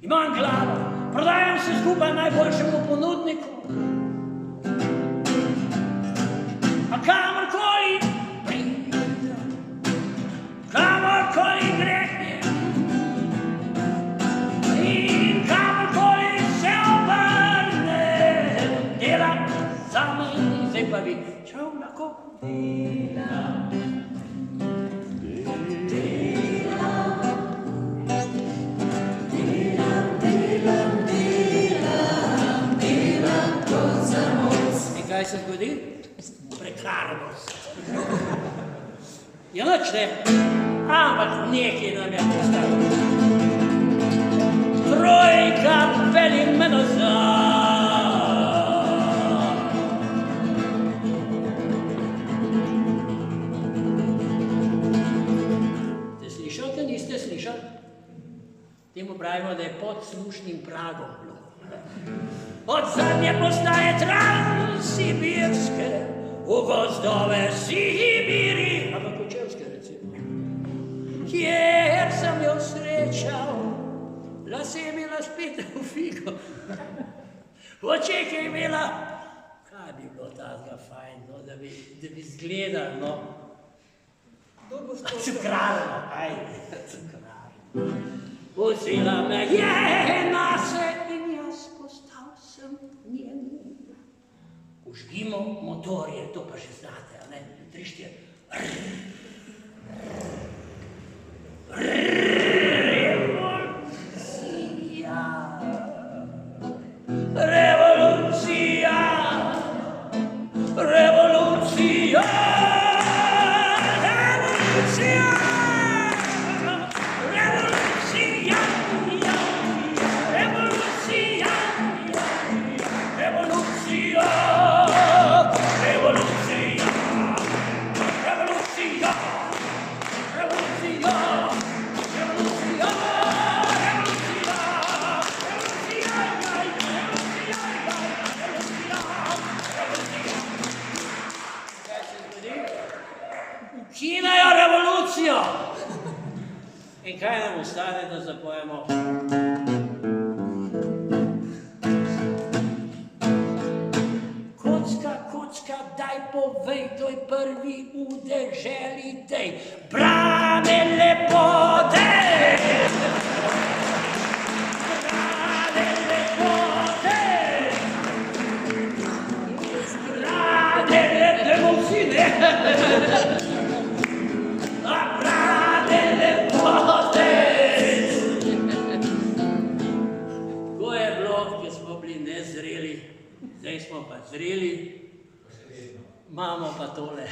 Imam glavo, prodajam se skupaj najboljšemu ponudniku. A kamorkoli pridem, kamorkoli grem, in kamorkoli se obrnem, delam zame, zdaj pa vi, čau lahko delam. Kaj se zgodi? Prekarnost. Ja, nič ne, ampak nekaj nam je postalo. Trojka peli me nazad. Ste slišali, da niste slišali? Temu pravimo, da je pod slušnim pragom bilo. Od zadnje postaje Transsibirske, v gozdove Sibiri, ampak Kočevske recimo, kjer sem jo srečal, lase je imela spet v figo, v očeh je imela, kaj bi bilo tazga fajn, no, da bi izgledal, no, cukrarno, ajde, cukrarno. Vzela me je nase in jaz postal sem njen. Užgimo motorje, to pa že znate, a ne? 3, 4. Revolucija, revolucija, revolucija, revolucija. Ukinejo revolucijo! In kaj nam ostane, da zapojemo? Kocka, kocka, daj povej, to je prvi v deželi, dej, brane lepote! Brane lepote! Brane lepote! Zdaj smo pa zreli, imamo pa tole.